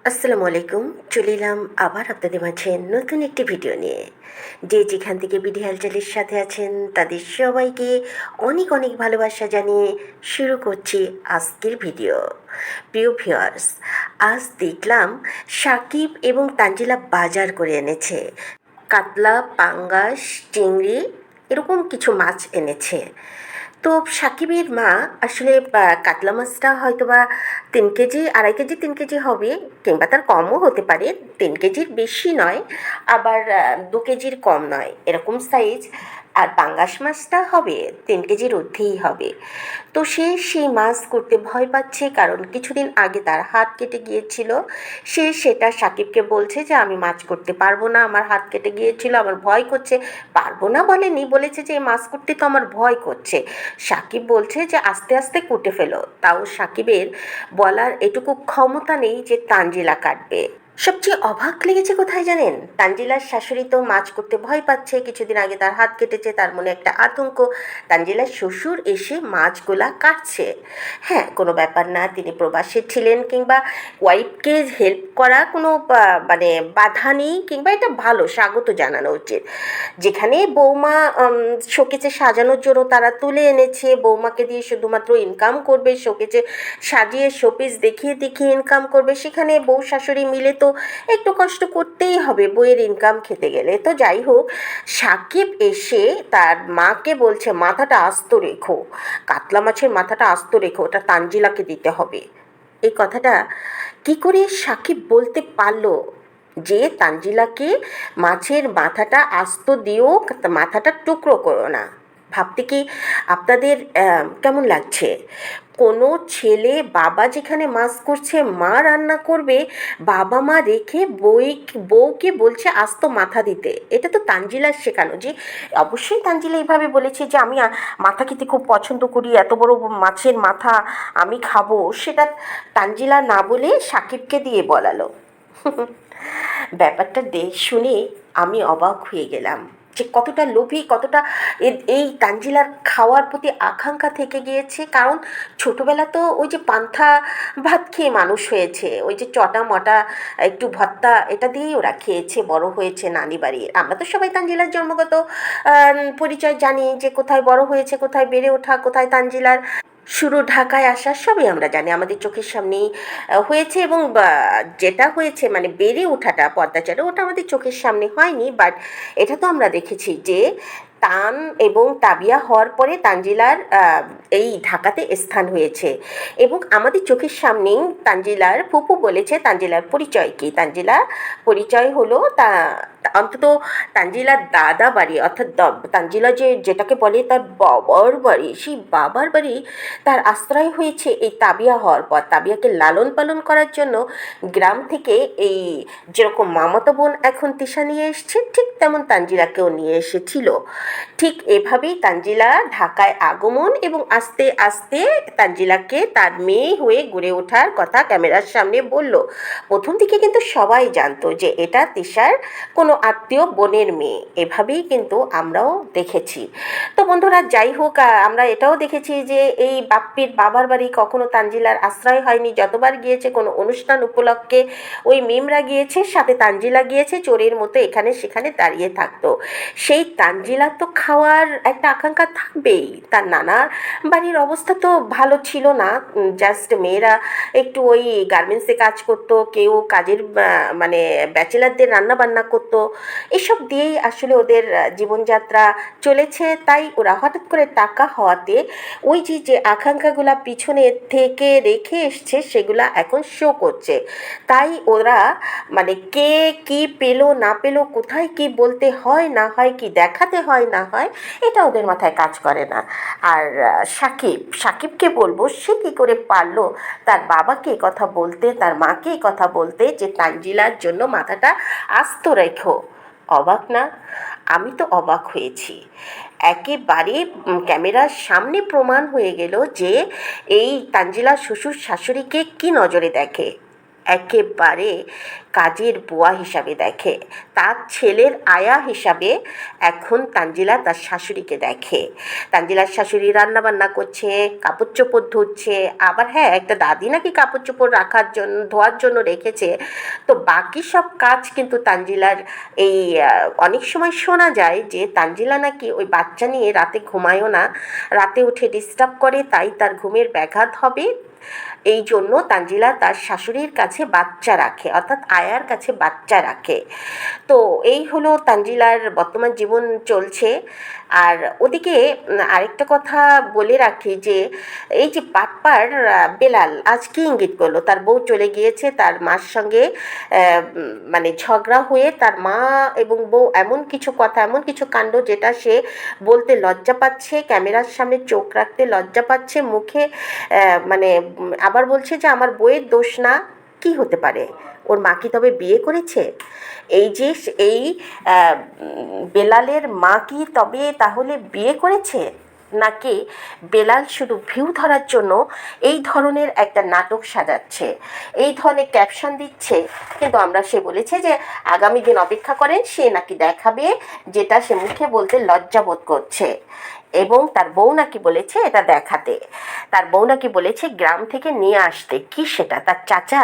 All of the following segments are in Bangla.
আসসালামু আলাইকুম। চলে এলাম আবার আপনাদের মাঝে নতুন একটি ভিডিও নিয়ে। যে যেখান থেকে বিডি হালচালের সাথে আছেন তাদের সবাইকে অনেক অনেক ভালোবাসা জানিয়ে শুরু করছি আজকের ভিডিও। প্রিয় ভিউয়ার্স, আজ দেখলাম সাকিব এবং তানজিলা বাজার করে এনেছে। কাতলা, পাঙ্গাস, চিংড়ি এরকম কিছু মাছ এনেছে। তো সাকিবের মা আসলে কাতলা মাছটা হয়তো বা 3 কেজি, 2.5 কেজি, 3 কেজি হবে, কিংবা তার কমও হতে পারে। 3 কেজির বেশি নয়, আবার 2 কেজির কম নয়, এরকম সাইজ। আর পাঙ্গাস মাছটা হবে 3 কেজির ঊর্ধ্বেই হবে। তো সে সেই মাছ করতে ভয় পাচ্ছে, কারণ কিছুদিন আগে তার হাত কেটে গিয়েছিল। সে সেটা সাকিবকে বলছে যে আমি মাছ করতে পারবো না, আমার হাত কেটে গিয়েছিল, আমার ভয় করছে। পারবো না বলেনি, বলেছে যে এই মাছ করতে তো আমার ভয় করছে। সাকিব বলছে যে আস্তে আস্তে কুটে ফেলো। তাও সাকিবের বলার এটুকু ক্ষমতা নেই যে তানজিলা কাটবে। সবচেয়ে অবাক লেগেছে কোথায় জানেন? তানজিলার শাশুড়ি তো মাছ করতে ভয় পাচ্ছে, কিছুদিন আগে তার হাত কেটেছে, তার মনে একটা আতঙ্ক। তানজিলার শ্বশুর এসে মাছগুলা কাটছে। হ্যাঁ, কোনো ব্যাপার না, তিনি প্রবাসী ছিলেন, কিংবা ওয়াইফকে হেল্প করা কোনো মানে বাধা নেই, কিংবা এটা ভালো, স্বাগত জানানো উচিত। যেখানে বৌমা শোকেজে সাজানোর জন্য তারা তুলে এনেছে, বৌমাকে দিয়ে শুধুমাত্র ইনকাম করবে, শোকেজে সাজিয়ে শোপিস দেখিয়ে দেখিয়ে ইনকাম করবে, সেখানে বউ শাশুড়ি মিলে তো একটু কষ্ট করতেই হবে বইয়ের ইনকাম খেতে গেলে। তো যাই হোক, সাকিব এসে তার মাকে বলছে মাথাটা আস্ত রেখো, কাতলা মাছের মাথাটা আস্ত রেখো, ওটা তানজিলাকে দিতে হবে। এই কথাটা কি করে সাকিব বলতে পারলো যে তানজিলাকে মাছের মাথাটা আস্ত দিও, মাথাটা টুকরো করো না? ভাবতে কি আপনাদের কেমন লাগছে? কোনো ছেলে, বাবা যেখানে মাছ করছে, মা রান্না করবে, বাবা মা রেখে বউকে বলছে আস্ত মাথা দিতে। এটা তো তানজিলার শেখানো। যে অবশ্যই তানজিলা এইভাবে বলেছে যে আমি মাথা খেতে খুব পছন্দ করি, এত বড় মাছের মাথা আমি খাবো, সেটা তানজিলা না বলে সাকিবকে দিয়ে বলালো। ব্যাপারটা শুনে আমি অবাক হয়ে গেলাম যে কতটা লোভী, কতটা এই তানজিলার খাওয়ার প্রতি আকাঙ্ক্ষা থেকে গিয়েছে। কারণ ছোটোবেলা তো ওই যে পান্থা ভাত খেয়ে মানুষ হয়েছে, ওই যে চটা মটা একটু ভর্তা, এটা দিয়েই ওরা খেয়েছে, বড় হয়েছে নানি বাড়ির। আমরা তো সবাই তানজিলার জন্মগত পরিচয় জানি, যে কোথায় বড় হয়েছে, কোথায় বেড়ে ওঠা, কোথায় তানজিলার শুরু, ঢাকায় আসা, সবই আমরা জানি, আমাদের চোখের সামনেই হয়েছে। এবং যেটা হয়েছে মানে বেড়ে ওঠাটা, পর্দাচারে ওটা আমাদের চোখের সামনে হয়নি, বাট এটা তো আমরা দেখেছি যে তান এবং তাবিয়া হওয়ার পরে তানজিলার এই ঢাকাতে স্থান হয়েছে। এবং আমাদের চোখের সামনেই তানজিলার ফুপু বলেছে তানজিলার পরিচয় কী। তানজিলার পরিচয় হলো অন্তত তানজিলার দাদা বাড়ি, অর্থাৎ তানজিলা যেটাকে বলে তার বাবার বাড়ি, সেই বাবার বাড়ি তার আশ্রয় হয়েছে এই তাবিয়া হওয়ার পর। তাবিয়াকে লালন পালন করার জন্য গ্রাম থেকে এই যেরকম মামাতো বোন এখন তিশা নিয়ে এসছে, ঠিক তেমন তানজিলাকেও নিয়ে এসেছিল। ঠিক এভাবেই তানজিলা ঢাকায় আগমন, এবং আস্তে আস্তে তানজিলাকে তার মেয়ে হয়ে গড়ে ওঠার কথা ক্যামেরার সামনে বলল। প্রথম দিকে কিন্তু সবাই জানতো যে এটা তিশার কোনো আত্মীয় বোনের মেয়ে, এভাবেই কিন্তু আমরাও দেখেছি। তো বন্ধুরা, যাই হোক, আমরা এটাও দেখেছি যে এই বাপ্পির বাবার বাড়ি কখনো তানজিলার আশ্রয় হয়নি। যতবার গিয়েছে কোনো অনুষ্ঠান উপলক্ষে ওই মিমরা গিয়েছে, সাথে তানজিলা গিয়েছে, চোরের মতো এখানে সেখানে দাঁড়িয়ে থাকতো। সেই তানজিলার তো খাওয়ার একটা আকাঙ্ক্ষা থাকবেই। তার নানা বাড়ির অবস্থা তো ভালো ছিল না, জাস্ট মেয়েরা একটু ওই গার্মেন্টসে কাজ করতো, কেউ কাজের মানে ব্যাচেলারদের রান্না বান্না করতো, এসব দিয়েই আসলে ওদের জীবনযাত্রা চলেছে। তাই ওরা হঠাৎ করে টাকা হওয়াতে ওই যে আকাঙ্ক্ষাগুলা পিছনে থেকে রেখে এসছে, সেগুলা এখন শো করছে। তাই ওরা মানে কে কি পেলো না পেলো, কোথায় কি বলতে হয় না হয়, কি দেখাতে হয় না হয়, এটা ওদের মাথায় কাজ করে না। আর সাকিবকে বলবো সে কী করে পারলো তার বাবাকে কথা বলতে, তার মাকে কথা বলতে যে তানজিলার জন্য মাথাটা আস্ত রেখো। অবাক না? আমি তো অবাক হয়েছি। একেবারে ক্যামেরার সামনে প্রমাণ হয়ে গেল যে এই তানজিলা শ্বশুর শাশুড়িকে কী নজরে দেখে। একেবারে কাজের বুয়া হিসাবে দেখে, তার ছেলের আয়া হিসাবে এখন তানজিলা তার শাশুড়িকে দেখে। তানজিলার শাশুড়ি রান্নাবান্না করছে, কাপড় চোপড় ধুচ্ছে, আবার হ্যাঁ একটা দাদি নাকি কাপড় চোপড় রাখার জন্য ধোয়ার জন্য রেখেছে। তো বাকি সব কাজ কিন্তু তানজিলার এই অনেক সময় শোনা যায় যে তানজিলা নাকি ওই বাচ্চা নিয়ে রাতে ঘুমায়ও না, রাতে উঠে ডিস্টার্ব করে, তাই তার ঘুমের ব্যাঘাত হবে। এই জন্য তানজিলা তার শাশুড়ির কাছে বাচ্চা রাখে, অর্থাৎ আয়ার কাছে বাচ্চা রাখে। তো এই হলো তানজিলার বর্তমান জীবন চলছে। আর ওদিকে আরেকটা কথা বলে রাখি যে এই যে বাটপার বেলাল আজ কি ইঙ্গিত করলো, তার বউ চলে গিয়েছে, তার মার সঙ্গে মানে ঝগড়া হয়ে তার মা এবং বউ এমন কিছু কথা, এমন কিছু কাণ্ড যেটা সে বলতে লজ্জা পাচ্ছে, ক্যামেরার সামনে চোখ রাখতে লজ্জা পাচ্ছে, মুখে মানে আবার বলছে যে আমার বউয়ের দোষ না। কি হতে পারে, ওর মা কি তবে বিয়ে করেছে? এই যে এই বেলালের মা কি তবে তাহলে বিয়ে করেছে, নাকি বেলাল শুধু ভিউ ধরার জন্য এই ধরনের একটা নাটক সাজাচ্ছে, এই ধরনের ক্যাপশন দিচ্ছে? কিন্তু আমরা সে বলেছে যে আগামী দিন অপেক্ষা করেন, সে নাকি দেখাবে যেটা সে মুখে বলতে লজ্জা বোধ করছে। এবং তার বউ নাকি বলেছে এটা দেখাতে, তার বউ নাকি বলেছে গ্রাম থেকে নিয়ে আসতে। কি সেটা? তার চাচা?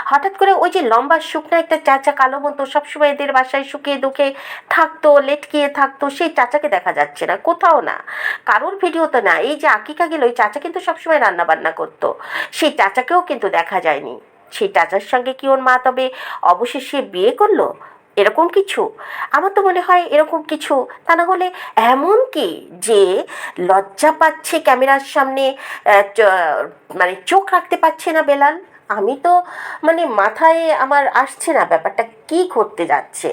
হঠাৎ করে ওই যে লম্বা শুকনা একটা চাচা, কালো মতো, সবসময় এদের বাসায় শুকিয়ে দুঃখে থাকতো, লেটকিয়ে থাকতো, সেই চাচাকে দেখা যাচ্ছে না, কোথাও না, কারোর ভিডিও তো না। এই যে আকিকা গেল, ওই চাচা কিন্তু সবসময় রান্না বান্না করতো, সেই চাচাকেও কিন্তু দেখা যায়নি। সেই চাচার সঙ্গে কি ওর মা তবে অবশেষে বিয়ে করলো? এরকম কিছু আমার তো মনে হয়, এরকম কিছু। তা না হলে এমন কি যে লজ্জা পাচ্ছে ক্যামেরার সামনে, মানে চোখ রাখতে পারছে না বেলাল? আমি তো মানে মাথায় আমার আসছে না ব্যাপারটা কি ঘটতে যাচ্ছে,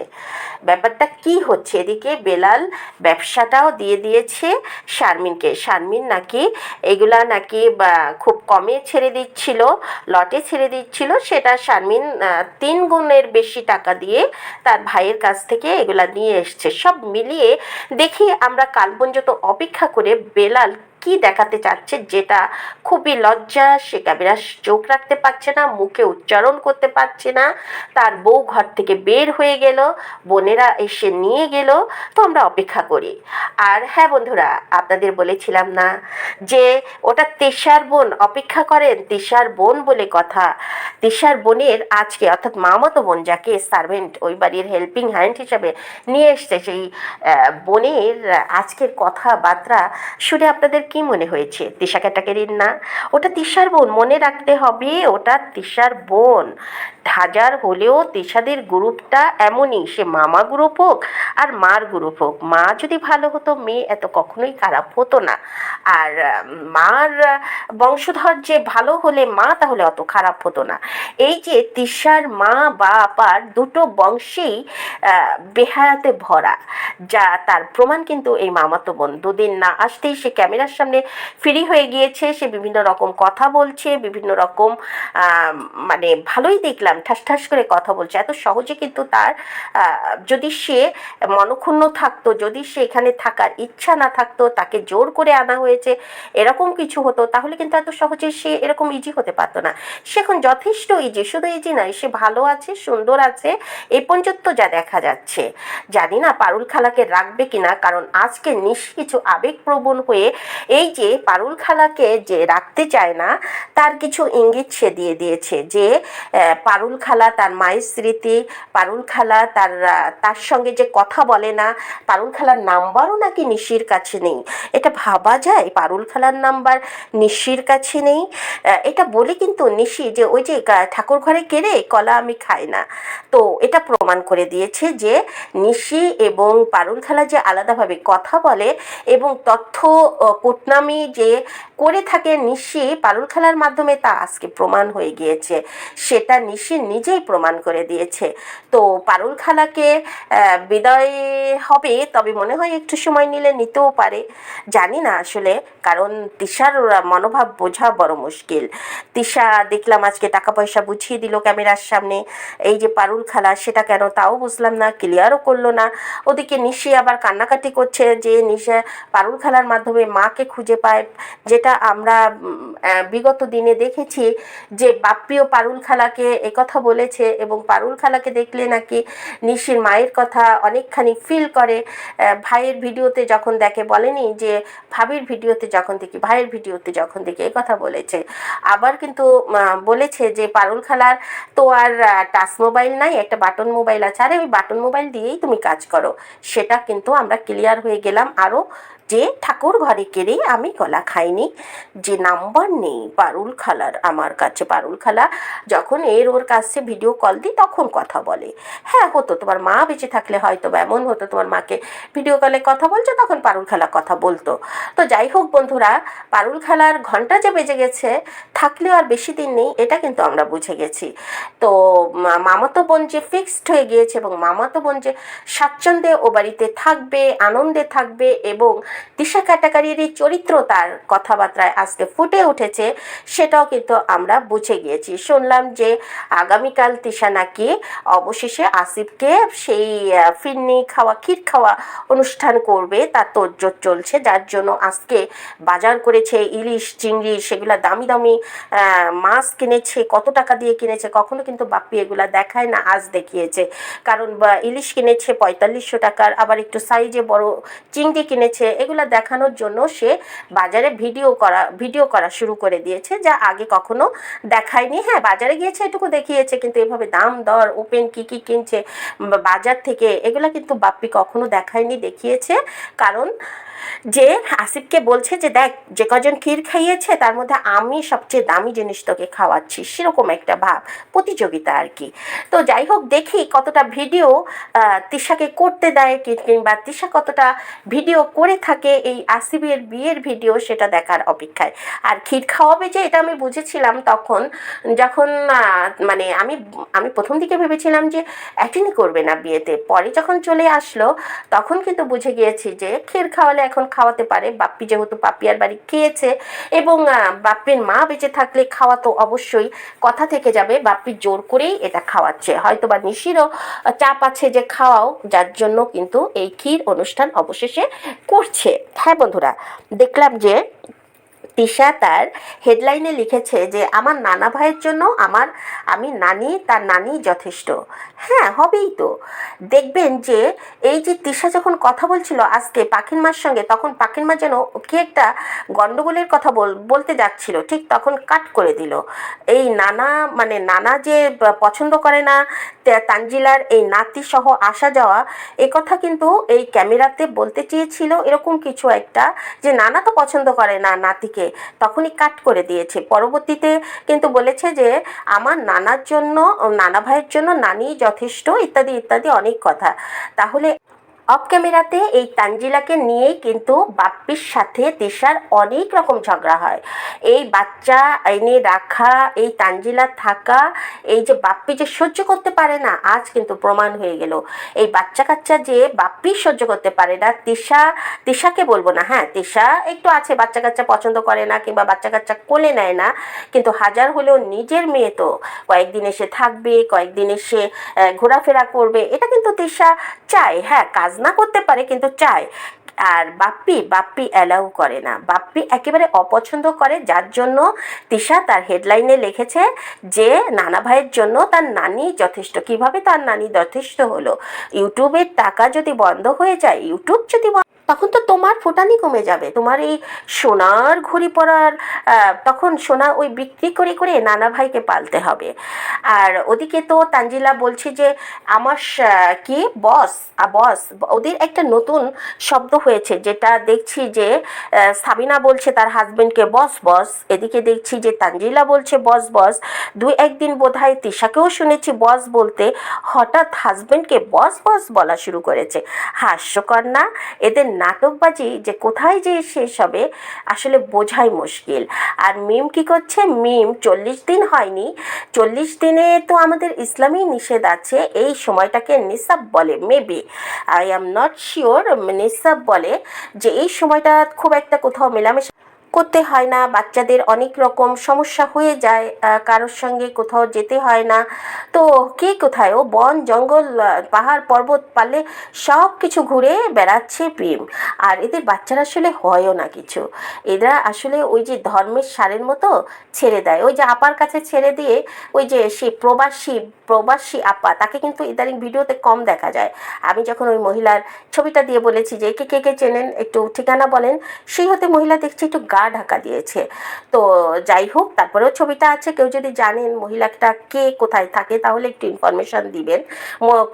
ব্যাপারটা কি হচ্ছে। এদিকে বেলাল ব্যবসাটাও দিয়ে দিয়েছে শারমিনকে, শারমিন নাকি এগুলা নাকি খুব কমে ছেড়ে দিচ্ছিল, লটে ছেড়ে দিচ্ছিল, সেটা শারমিন 3 গুণের বেশি টাকা দিয়ে তার ভাইয়ের কাছ থেকে এগুলা নিয়ে এসছে। সব মিলিয়ে দেখি আমরা কাল পর্যন্ত অপেক্ষা করে বেলাল কি দেখাতে চাচ্ছে, যেটা খুবই লজ্জা। সে ক্যামেরার চোখ রাখতে পারছে না, মুখে উচ্চারণ করতে পারছে না, তার বউ ঘর থেকে বের হয়ে গেল, বোনেরা এসে নিয়ে গেল। তো আমরা অপেক্ষা করি। আর হ্যাঁ বন্ধুরা, আপনাদের বলেছিলাম না যে ওটা তেষার বোন, অপেক্ষা করেন, তেষার বোন বলে কথা। তেষার বোনের আজকে, অর্থাৎ মামাতো বোন যাকে সার্ভেন্ট ওই বাড়ির হেল্পিং হ্যান্ড হিসাবে নিয়ে এসছে, সেই বোনের আজকের কথাবার্তা শুনে আপনাদের কি মনে হয়েছে? তিশা ক্যাটাগরির না? ওটা তিশার বোন, মনে রাখতে হবে, ওটা তিশার বোন। হাজার হলেও তিশাদের গ্রুপটা এমনই, সে মামা গ্রুপ হোক আর মার গ্রুপ হোক। মা যদি ভালো হতো, মেয়ে এত কখনোই খারাপ হতো না। আর মার বংশধর যে ভালো হলে মা তাহলে অত খারাপ হতো না। এই যে তিশার মা বাবার দুটো বংশেই বেহায়াতে ভরা, যা তার প্রমাণ কিন্তু এই মামাতো বোন। দুদিন না আসতেই সে ক্যামেরার সামনে ফ্রি হয়ে গিয়েছে, সে বিভিন্ন রকম কথা বলছে, বিভিন্ন রকম মানে ভালোই দেখলাম ঠাস ঠাস করে কথা বলছে। এত সহজে কিন্তু তার যদি সে মনক্ষুণ্ণ থাকতো, যদি সে এখানে থাকার ইচ্ছা না থাকতো, তাকে জোর করে আনা হয়েছে, এরকম কিছু হতো, তাহলে কিন্তু এত সহজে সে এরকম ইজি হতে পারতো না। সে এখন যথেষ্ট ইজি, শুধু ইজি নয়, সে ভালো আছে, সুন্দর আছে, এই পর্যন্ত যা দেখা যাচ্ছে। জানি না পারুল খালাকে রাখবে কিনা, কারণ আজকে নিশি কিছু আবেগপ্রবণ হয়ে এই যে পারুল খালাকে যে রাখতে চায় না, তার কিছু ইঙ্গিত সে দিয়ে দিয়েছে যে পারুল খালা তার মায়ের স্মৃতি, পারুল খালা তার সঙ্গে যে কথা বলে না, পারুল খালার নাম্বারও নাকি নিশির কাছে নেই। এটা ভাবা যায়, পারুল খালার নাম্বার নিশির কাছে নেই? এটা বলে কিন্তু নিশি যে ওই যে ঠাকুর ঘরে কেড়ে কলা আমি খাই না, তো এটা প্রমাণ করে দিয়েছে যে নিশি এবং পারুল খালা যে আলাদাভাবে কথা বলে এবং তথ্য কুটনামি যে করে থাকে নিশি পারুল খালার মাধ্যমে, তা আজকে প্রমাণ হয়ে গিয়েছে। সেটা নিশি নিজেই প্রমাণ করে দিয়েছে। তো পারুল খালাকে বিদায় হবে, তবে মনে হয় একটু সময় নিলে নিতেও পারে, জানি না আসলে, কারণ তিশার মনোভাব বোঝা বড় মুশকিল। তিশা দেখলাম আজকে টাকা পয়সা বুঝিয়ে দিল ক্যামেরার সামনে, এই যে পারুল খালা সেটা কেন তাও বুঝলাম না, ক্লিয়ারও করলো না। ওদিকে নিশি আবার কান্নাকাটি করছে যে নিশা পারুল খালার মাধ্যমে মাকে খুঁজে পায়, যেটা আমরা বিগত দিনে দেখেছি যে বাপ্পিও পারুল খালাকে একথা বলেছে এবং পারুল খালাকে দেখলে নাকি নিশির মায়ের কথা অনেকখানি ফিল করে। ভাইয়ের ভিডিওতে যখন দেখে, বলেনি যে ভাবির ভিডিওতে যখন দেখি, ভাইয়ের ভিডিওতে যখন দেখি একথা বলেছে। আবার কিন্তু বলেছে যে পারুল খালার তো আর টাচ মোবাইল নাই, একটা বাটন মোবাইল আছে, আরে ওই বাটন মোবাইল দিয়েই তুমি কাজ করো। সেটা কিন্তু আমরা ক্লিয়ার হয়ে গেলাম আরও, যে ঠাকুর ঘরে কেড়ে আমি কলা খাইনি, যে নাম্বার নেই পারুল খালার আমার কাছে। পারুল খালা যখন ওর কাছে ভিডিও কল দিই তখন কথা বলে। হ্যাঁ হতো, তোমার মা বেঁচে থাকলে হয়তো বা এমন হতো, তোমার মাকে ভিডিও কলে কথা বলছো তখন পারুল খালা কথা বলতো। তো যাই হোক বন্ধুরা, পারুল খালার ঘন্টা যে বেজে গেছে, থাকলেও আর বেশি দিন নেই, এটা কিন্তু আমরা বুঝে গেছি। তো মামাতো বোন যে ফিক্সড হয়ে গিয়েছে এবং মামাতো বোন যে স্বাচ্ছন্দ্যে ও বাড়িতে থাকবে, আনন্দে থাকবে এবং তিশা ক্যাটাগরির এই চরিত্র তার কথাবার্তায় আজকে ফুটে উঠেছে, সেটাও কিন্তু আমরা বুঝে গিয়েছি। শুনলাম যে আগামীকাল তিশা নাকি অবশেষে আসিফকে সেই ফিরনি খাওয়া, ক্ষীর খাওয়া অনুষ্ঠান করবে, তার তোড়জোড় চলছে, যার জন্য আজকে বাজার করেছে ইলিশ, চিংড়ি, সেগুলো দামি দামি মাছ কিনেছে, কত টাকা দিয়ে কিনেছে, কখনো কিন্তু বাপ্পি এগুলা দেখায় না, আজ দেখিয়েছে। কারণ ইলিশ কিনেছে 4500 টাকার, আবার একটু সাইজে বড় চিংড়ি কিনেছে, এগুলা দেখানোর জন্য সে বাজারে ভিডিও করা শুরু করে দিয়েছে, যা আগে কখনো দেখায়নি। হ্যাঁ, বাজারে গিয়েছে এটুকু দেখিয়েছে, কিন্তু এভাবে দাম দর ওপেন কি কি কিনছে বাজার থেকে, এগুলা কিন্তু বাপ্পি কখনো দেখায়নি, দেখিয়েছে। কারণ যে আসিফকে বলছে যে দেখ, যে কজন ক্ষীর খাইয়েছে তার মধ্যে আমি সবচেয়ে দামি জিনিস তোকে খাওয়াচ্ছি, সেরকম একটা ভাব, প্রতিযোগিতা আর কি। তো যাই হোক, দেখি কতটা ভিডিও তিশাকে করতে দেয়, কিংবা তিশা কতটা ভিডিও করে থাকে এই আসিফের বিয়ের ভিডিও, সেটা দেখার অপেক্ষায়। আর ক্ষীর খাওয়াবে যে, এটা আমি বুঝেছিলাম তখন, যখন মানে আমি প্রথম দিকে ভেবেছিলাম যে অ্যাটেন্ড করবে না বিয়েতে, পরে যখন চলে আসলো তখন কিন্তু বুঝে গিয়েছি যে ক্ষীর খাওয়ালে এখন খাওয়াতে পারে। বাপ্পি যেহেতু পাপিয়ার বাড়ি খেয়েছে এবং বাপ্পির মা বেঁচে থাকলে খাওয়া তো অবশ্যই কথা থেকে যাবে, বাপ্পি জোর করেই এটা খাওয়াচ্ছে, হয়তো বা নিশিরও চাপ আছে যে খাওয়াও, যার জন্য কিন্তু এই ক্ষীর অনুষ্ঠান অবশেষে করছে। হ্যাঁ বন্ধুরা, দেখলাম যে তিশা তার হেডলাইনে লিখেছে যে আমার নানা ভাইয়ের জন্য আমি নানি, তার নানি যথেষ্ট। হ্যাঁ, হবেই তো। দেখবেন যে এই যে তিশা যখন কথা বলছিল আজকে পাখির মার সঙ্গে, তখন পাখির মা যেন কি একটা গন্ডগোলের কথা বলতে যাচ্ছিল, ঠিক তখন কাট করে দিল। এই নানা যে পছন্দ করে না তানজিলার এই নাতি সহ আসা যাওয়া, কথা কিন্তু এই ক্যামেরাতে বলতে চেয়েছিল এরকম কিছু একটা, যে নানা তো পছন্দ করে না নাতিকে, তখনই কাট করে দিয়েছে। পরবর্তীতে কিন্তু বলেছে যে আমার নানা ভাইয়ের জন্য নানি যথেষ্ট, ইত্যাদি ইত্যাদি অনেক কথা। তাহলে অফ ক্যামেরাতে এই তানজিলাকে নিয়েই কিন্তু বাপ্পির সাথে তিশার অনেক রকম ঝগড়া হয়। এই বাচ্চা এনে রাখা, এই তানজিলা থাকা, এই যে বাপ্পি যে সহ্য করতে পারে না, আজ কিন্তু প্রমাণ হয়ে গেল। এই বাচ্চা কাচ্চা যে বাপ্পি সহ্য করতে পারে না, তিশাকে বলবো না, হ্যাঁ তিশা একটু আছে, বাচ্চা কাচ্চা পছন্দ করে না কিংবা বাচ্চা কাচ্চা কোলে নেয় না, কিন্তু হাজার হলেও নিজের মেয়ে তো, কয়েকদিন এসে থাকবে, কয়েকদিন এসে ঘোরাফেরা করবে, এটা কিন্তু তিশা চায়। হ্যাঁ, কাজ না করতে পারে কিন্তু চায়। আর বাপ্পি অ্যালাউ করে না, বাপ্পি একেবারে অপছন্দ করে, যার জন্য তিশা তার হেডলাইনে লিখেছে যে নানা ভাইয়ের জন্য তার নানি যথেষ্ট। কিভাবে তার নানি যথেষ্ট হলো? ইউটিউবের টাকা যদি বন্ধ হয়ে যায়, ইউটিউব যদি তখন তো তোমার ফুটানি কমে যাবে, তোমার এই সোনার ঘড়ি পরার তখন সোনা ওই বিক্রি করে করে নানা ভাইকে পালতে হবে। আর ওদিকে তো তানজিলা বলছে যে আমার কি বস, ওদের একটা নতুন শব্দ হয়েছে, যেটা দেখছি যে সাবিনা বলছে তার হাজবেন্ডকে বস বস, এদিকে দেখছি যে তানজিলা বলছে বস বস, দুই একদিন বোধহয় তিশাকেও শুনেছি বস বলতে, হঠাৎ হাজবেন্ডকে বস বস বলা শুরু করেছে। হাস্যকর না? এদের নাটকবাজি যে কোথায় যে শেষ হবে আসলে বোঝাই মুশকিল। আর মিম কি করছে, মিম 40 দিন হয়নি, 40 দিনে তো আমাদের ইসলামী নিষেধ আছে, এই সময়টাকে নিসাব বলে, maybe I am not sure, নিসাব বলে যে এই সময়টা খুব একটা কোথাও মেলামেশা করতে হয় না, বাচ্চাদের অনেক রকম সমস্যা হয়ে যায়, কারোর সঙ্গে কোথাও যেতে হয় না। তো কে কোথায়, ও বন জঙ্গল পাহাড় পর্বত পালে সব কিছু ঘুরে বেড়াচ্ছে প্রেম। আর এদের বাচ্চারা আসলে হয়ও না কিছু, এরা আসলে ওই যে ধর্মের সারের মতো ছেড়ে দেয়, ওই যে আপার কাছে ছেড়ে দিয়ে, ওই যে সে প্রবাসী প্রবাসী আপা, তাকে কিন্তু ইদানিং ভিডিওতে কম দেখা যায়। আমি যখন ওই মহিলার ছবিটা দিয়ে বলেছি যে কে কে কে চেনেন একটু ঠিকানা বলেন, সেই হতে মহিলা দেখছি একটু গা ঢাকা দিয়েছে। তো যাই হোক, তারপরেও ছবিটা আছে, কেউ যদি জানেন মহিলাটা কে কোথায় থাকে তাহলে একটু ইনফরমেশন দিবেন।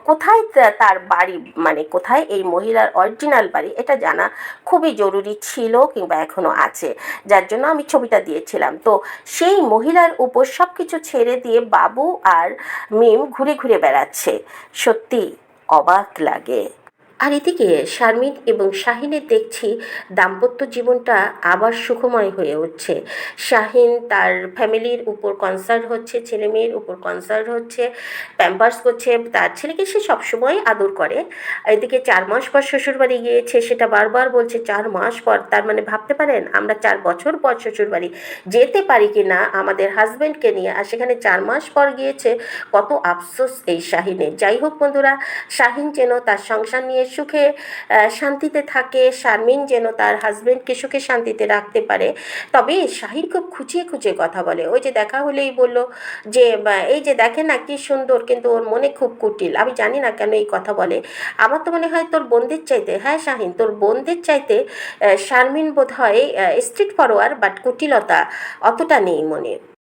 কোথায় তার বাড়ি, মানে কোথায় এই মহিলার অরিজিনাল বাড়ি, এটা জানা খুবই জরুরি ছিল, কিংবা এখনও আছে, যার জন্য আমি ছবিটা দিয়েছিলাম। তো সেই মহিলার উপর সব কিছু ছেড়ে দিয়ে বাবু আর মিম ঘুরে ঘুরে বেড়াচ্ছে, সত্যি অবাক লাগে। আর এদিকে শারমিন এবং শাহিনের দেখছি দাম্পত্য জীবনটা আবার সুখময় হয়ে উঠছে। শাহিন তার ফ্যামিলির উপর কনসার্ন হচ্ছে, ছেলে মেয়ের উপর কনসার্ন হচ্ছে, প্যাম্পার্স করছে, তার ছেলেকে সে সবসময় আদর করে। এদিকে 4 মাস পর শ্বশুরবাড়ি গিয়েছে, সেটা বারবার বলছে 4 মাস পর, তার মানে ভাবতে পারেন আমরা 4 বছর পর শ্বশুরবাড়ি যেতে পারি কি না আমাদের হাজব্যান্ডকে নিয়ে, আর সেখানে 4 মাস পর গিয়েছে। কত আফসোস এই শাহিনের। যাই হোক বন্ধুরা, শাহিন যেন তার সংসার নিয়ে সুখে শান্তিতে থাকে, শারমিন যেন তার হাজব্যান্ডকে সুখে শান্তিতে রাখতে পারে। তবে শাহিন খুব খুঁচিয়ে খুঁচিয়ে কথা বলে, ওই যে দেখা হলেই বলল যে এই যে দেখেন না কি সুন্দর, কিন্তু ওর মনে খুব কুটিল। আমি জানি না কেন এই কথা বলে, আমার তো মনে হয় তোর বোনদের চাইতে, হ্যাঁ শাহিন, তোর বোনদের চাইতে শারমিন বোধ হয় স্ট্রিট ফরওয়ার্ড, বাট কুটিলতা অতটা নেই মনে।